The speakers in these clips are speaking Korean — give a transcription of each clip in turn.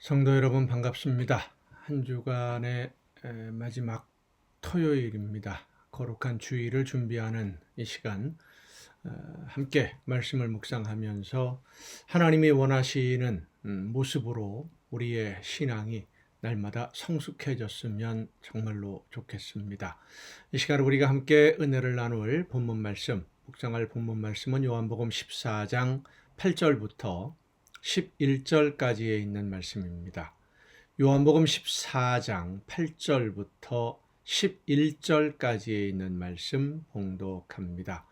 성도 여러분 반갑습니다. 한 주간의 마지막 토요일입니다. 거룩한 주일을 준비하는 이 시간 함께 말씀을 묵상하면서 하나님이 원하시는 모습으로 우리의 신앙이 날마다 성숙해졌으면 정말로 좋겠습니다. 이 시간 우리가 함께 은혜를 나눌 본문 말씀, 묵상할 본문 말씀은 요한복음 14장 8절부터 11절까지에 있는 말씀입니다. 요한복음 14장 8절부터 11절까지에 있는 말씀 봉독합니다.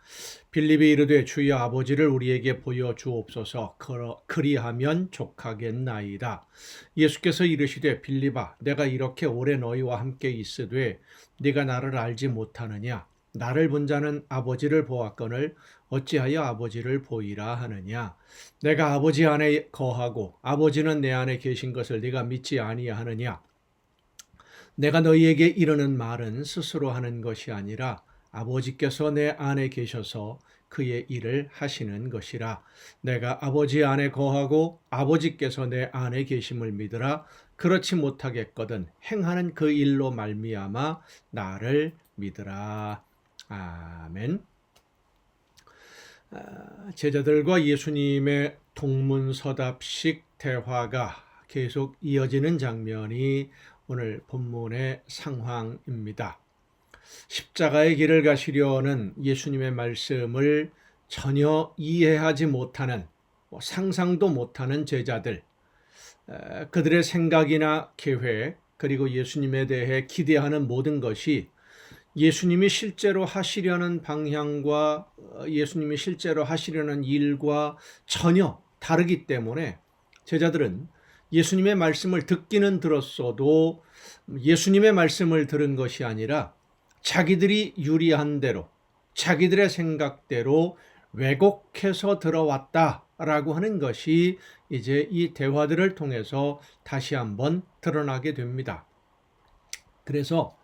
빌립이 이르되 주여 아버지를 우리에게 보여주옵소서. 그리하면 족하겠나이다. 예수께서 이르시되 빌립아 내가 이렇게 오래 너희와 함께 있으되 네가 나를 알지 못하느냐. 나를 본 자는 아버지를 보았거늘 어찌하여 아버지를 보이라 하느냐. 내가 아버지 안에 거하고 아버지는 내 안에 계신 것을 네가 믿지 아니하느냐. 내가 너희에게 이르는 말은 스스로 하는 것이 아니라 아버지께서 내 안에 계셔서 그의 일을 하시는 것이라. 내가 아버지 안에 거하고 아버지께서 내 안에 계심을 믿으라. 그렇지 못하겠거든 행하는 그 일로 말미암아 나를 믿으라. 아멘. 제자들과 예수님의 동문서답식 대화가 계속 이어지는 장면이 오늘 본문의 상황입니다. 십자가의 길을 가시려는 예수님의 말씀을 전혀 이해하지 못하는, 상상도 못하는 제자들, 그들의 생각이나 계획, 그리고 예수님에 대해 기대하는 모든 것이 예수님이 실제로 하시려는 방향과 예수님이 실제로 하시려는 일과 전혀 다르기 때문에 제자들은 예수님의 말씀을 듣기는 들었어도 예수님의 말씀을 들은 것이 아니라 자기들이 유리한 대로, 자기들의 생각대로 왜곡해서 들어왔다라고 하는 것이 이제 이 대화들을 통해서 다시 한번 드러나게 됩니다. 그래서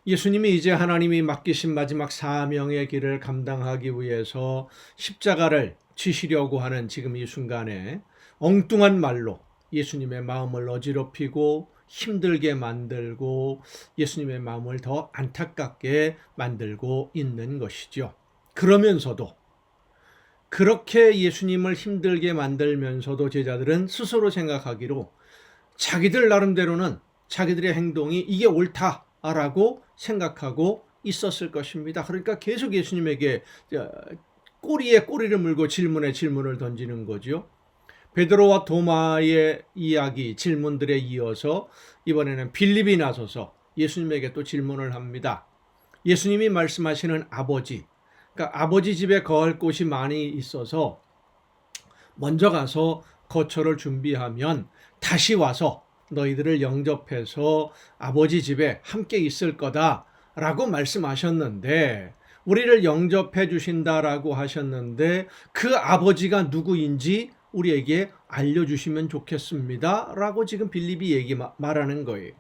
예수님이 이제 하나님이 맡기신 마지막 사명의 길을 감당하기 위해서 십자가를 지시려고 하는 지금 이 순간에 엉뚱한 말로 예수님의 마음을 어지럽히고 힘들게 만들고 예수님의 마음을 더 안타깝게 만들고 있는 것이죠. 그러면서도 그렇게 예수님을 힘들게 만들면서도 제자들은 스스로 생각하기로 자기들 나름대로는 자기들의 행동이 이게 옳다라고 생각하고 있었을 것입니다. 그러니까 계속 예수님에게 꼬리에 꼬리를 물고 질문에 질문을 던지는 거죠. 베드로와 도마의 이야기, 질문들에 이어서 이번에는 빌립이 나서서 예수님에게 또 질문을 합니다. 예수님이 말씀하시는 아버지, 그러니까 아버지 집에 거할 곳이 많이 있어서 먼저 가서 거처를 준비하면 다시 와서 너희들을 영접해서 아버지 집에 함께 있을 거다라고 말씀하셨는데, 우리를 영접해 주신다라고 하셨는데 그 아버지가 누구인지 우리에게 알려주시면 좋겠습니다 라고 지금 빌립이 말하는 거예요.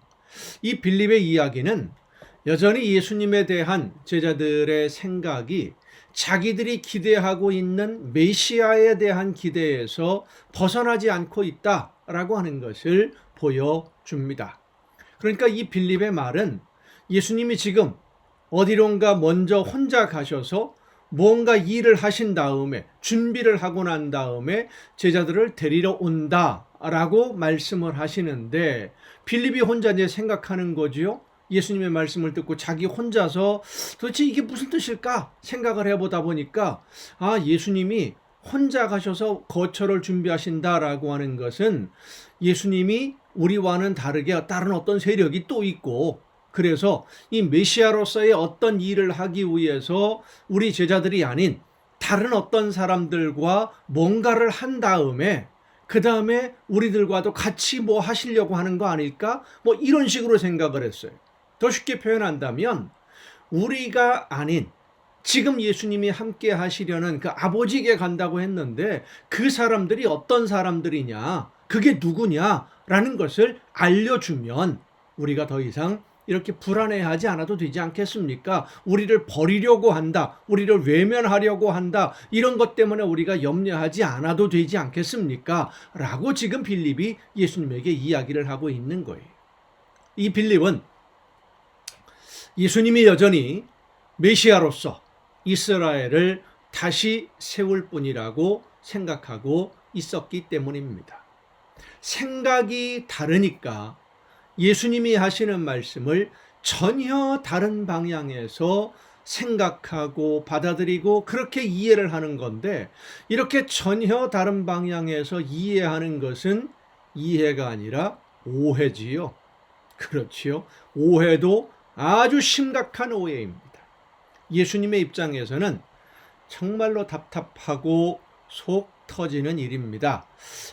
이 빌립의 이야기는 여전히 예수님에 대한 제자들의 생각이 자기들이 기대하고 있는 메시아에 대한 기대에서 벗어나지 않고 있다라고 하는 것을 보여줍니다. 그러니까 이 빌립의 말은 예수님이 지금 어디론가 먼저 혼자 가셔서 뭔가 일을 하신 다음에 준비를 하고 난 다음에 제자들을 데리러 온다라고 말씀을 하시는데, 빌립이 혼자 이제 생각하는 거지요. 예수님의 말씀을 듣고 자기 혼자서 도대체 이게 무슨 뜻일까 생각을 해보다 보니까 예수님이 혼자 가셔서 거처를 준비하신다라고 하는 것은 예수님이 우리와는 다르게 다른 어떤 세력이 또 있고, 그래서 이 메시아로서의 어떤 일을 하기 위해서 우리 제자들이 아닌 다른 어떤 사람들과 뭔가를 한 다음에 그 다음에 우리들과도 같이 뭐 하시려고 하는 거 아닐까? 뭐 이런 식으로 생각을 했어요. 더 쉽게 표현한다면 우리가 아닌 지금 예수님이 함께 하시려는 그 아버지에게 간다고 했는데 그 사람들이 어떤 사람들이냐, 그게 누구냐라는 것을 알려주면 우리가 더 이상 이렇게 불안해하지 않아도 되지 않겠습니까? 우리를 버리려고 한다, 우리를 외면하려고 한다, 이런 것 때문에 우리가 염려하지 않아도 되지 않겠습니까? 라고 지금 빌립이 예수님에게 이야기를 하고 있는 거예요. 이 빌립은 예수님이 여전히 메시아로서 이스라엘을 다시 세울 뿐이라고 생각하고 있었기 때문입니다. 생각이 다르니까 예수님이 하시는 말씀을 전혀 다른 방향에서 생각하고 받아들이고 그렇게 이해를 하는 건데, 이렇게 전혀 다른 방향에서 이해하는 것은 이해가 아니라 오해지요. 그렇지요. 오해도 아주 심각한 오해입니다. 예수님의 입장에서는 정말로 답답하고 속 터지는 일입니다.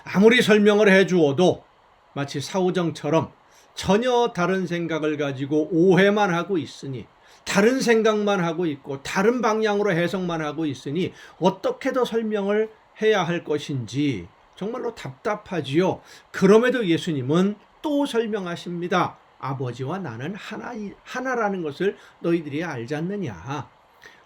아무리 설명을 해주어도 마치 사오정처럼 전혀 다른 생각을 가지고 오해만 하고 있으니, 다른 생각만 하고 있고 다른 방향으로 해석만 하고 있으니 어떻게 더 설명을 해야 할 것인지 정말로 답답하지요. 그럼에도 예수님은 또 설명하십니다. 아버지와 나는 하나라는 것을 너희들이 알지 않느냐.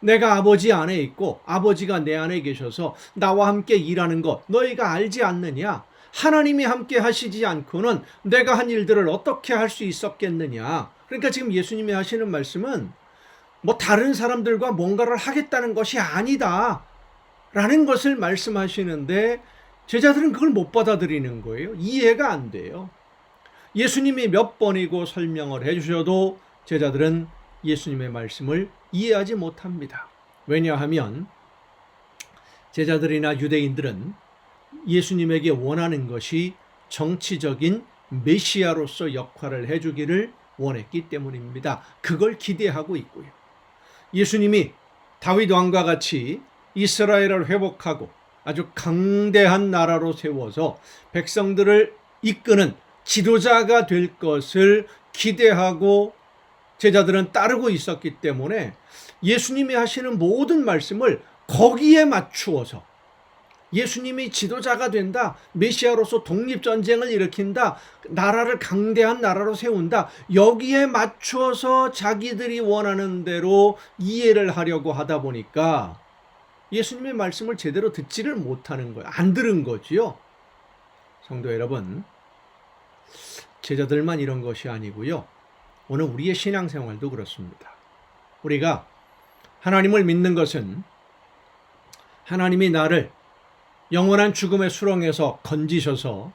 내가 아버지 안에 있고 아버지가 내 안에 계셔서 나와 함께 일하는 것 너희가 알지 않느냐. 하나님이 함께 하시지 않고는 내가 한 일들을 어떻게 할 수 있었겠느냐. 그러니까 지금 예수님이 하시는 말씀은 뭐 다른 사람들과 뭔가를 하겠다는 것이 아니다 라는 것을 말씀하시는데, 제자들은 그걸 못 받아들이는 거예요. 이해가 안 돼요. 예수님이 몇 번이고 설명을 해주셔도 제자들은 예수님의 말씀을 이해하지 못합니다. 왜냐하면 제자들이나 유대인들은 예수님에게 원하는 것이 정치적인 메시아로서 역할을 해주기를 원했기 때문입니다. 그걸 기대하고 있고요. 예수님이 다윗 왕과 같이 이스라엘을 회복하고 아주 강대한 나라로 세워서 백성들을 이끄는 지도자가 될 것을 기대하고 제자들은 따르고 있었기 때문에 예수님이 하시는 모든 말씀을 거기에 맞추어서, 예수님이 지도자가 된다, 메시아로서 독립전쟁을 일으킨다, 나라를 강대한 나라로 세운다, 여기에 맞추어서 자기들이 원하는 대로 이해를 하려고 하다 보니까 예수님의 말씀을 제대로 듣지를 못하는 거예요. 안 들은 거지요. 성도 여러분, 제자들만 이런 것이 아니고요. 오늘 우리의 신앙생활도 그렇습니다. 우리가 하나님을 믿는 것은 하나님이 나를 영원한 죽음의 수렁에서 건지셔서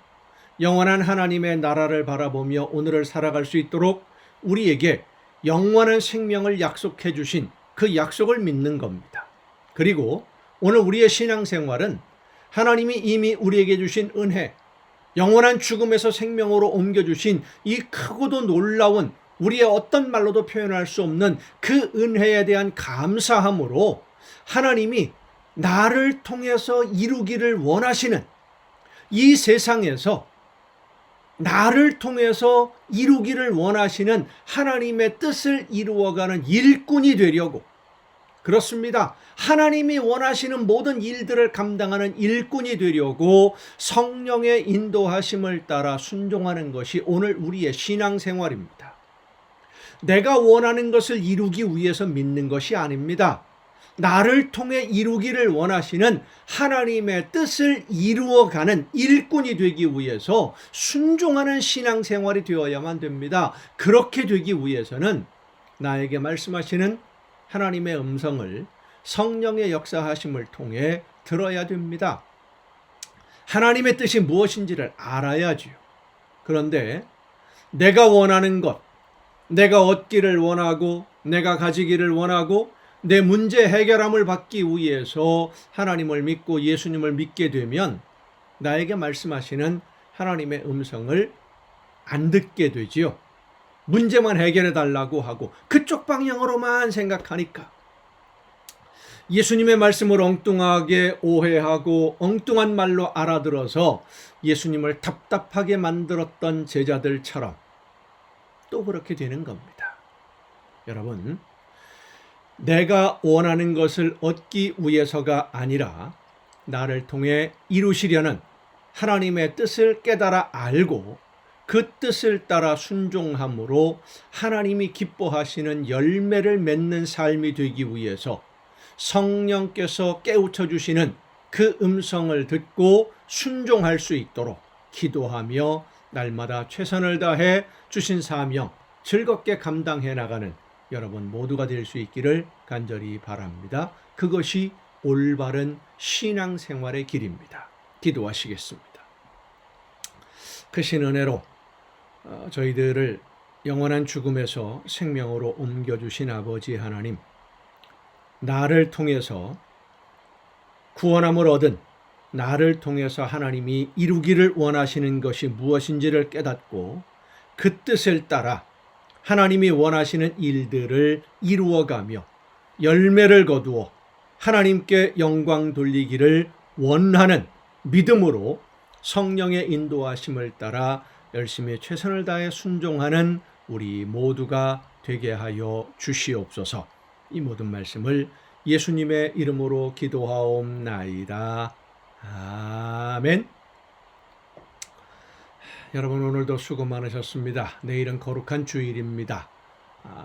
영원한 하나님의 나라를 바라보며 오늘을 살아갈 수 있도록 우리에게 영원한 생명을 약속해 주신 그 약속을 믿는 겁니다. 그리고 오늘 우리의 신앙생활은 하나님이 이미 우리에게 주신 은혜, 영원한 죽음에서 생명으로 옮겨주신 이 크고도 놀라운, 우리의 어떤 말로도 표현할 수 없는 그 은혜에 대한 감사함으로 하나님이 나를 통해서 이루기를 원하시는, 이 세상에서 나를 통해서 이루기를 원하시는 하나님의 뜻을 이루어가는 일꾼이 되려고, 그렇습니다. 하나님이 원하시는 모든 일들을 감당하는 일꾼이 되려고 성령의 인도하심을 따라 순종하는 것이 오늘 우리의 신앙생활입니다. 내가 원하는 것을 이루기 위해서 믿는 것이 아닙니다. 나를 통해 이루기를 원하시는 하나님의 뜻을 이루어가는 일꾼이 되기 위해서 순종하는 신앙생활이 되어야만 됩니다. 그렇게 되기 위해서는 나에게 말씀하시는 하나님의 음성을 성령의 역사하심을 통해 들어야 됩니다. 하나님의 뜻이 무엇인지를 알아야지요. 그런데 내가 원하는 것, 내가 얻기를 원하고 내가 가지기를 원하고 내 문제 해결함을 받기 위해서 하나님을 믿고 예수님을 믿게 되면 나에게 말씀하시는 하나님의 음성을 안 듣게 되지요. 문제만 해결해 달라고 하고 그쪽 방향으로만 생각하니까 예수님의 말씀을 엉뚱하게 오해하고 엉뚱한 말로 알아들어서 예수님을 답답하게 만들었던 제자들처럼 또 그렇게 되는 겁니다. 여러분, 내가 원하는 것을 얻기 위해서가 아니라 나를 통해 이루시려는 하나님의 뜻을 깨달아 알고 그 뜻을 따라 순종함으로 하나님이 기뻐하시는 열매를 맺는 삶이 되기 위해서 성령께서 깨우쳐 주시는 그 음성을 듣고 순종할 수 있도록 기도하며 날마다 최선을 다해 주신 사명 즐겁게 감당해 나가는 여러분 모두가 될 수 있기를 간절히 바랍니다. 그것이 올바른 신앙생활의 길입니다. 기도하시겠습니다. 크신 은혜로 저희들을 영원한 죽음에서 생명으로 옮겨주신 아버지 하나님, 나를 통해서 구원함을 얻은 나를 통해서 하나님이 이루기를 원하시는 것이 무엇인지를 깨닫고 그 뜻을 따라 하나님이 원하시는 일들을 이루어가며 열매를 거두어 하나님께 영광 돌리기를 원하는 믿음으로 성령의 인도하심을 따라 열심히 최선을 다해 순종하는 우리 모두가 되게 하여 주시옵소서. 이 모든 말씀을 예수님의 이름으로 기도하옵나이다. 아멘. 여러분 오늘도 수고 많으셨습니다. 내일은 거룩한 주일입니다.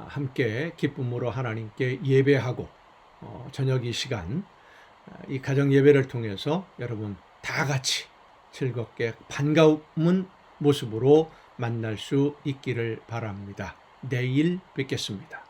함께 기쁨으로 하나님께 예배하고 저녁 이 시간 이 가정 예배를 통해서 여러분 다 같이 즐겁게 반가운 모습으로 만날 수 있기를 바랍니다. 내일 뵙겠습니다.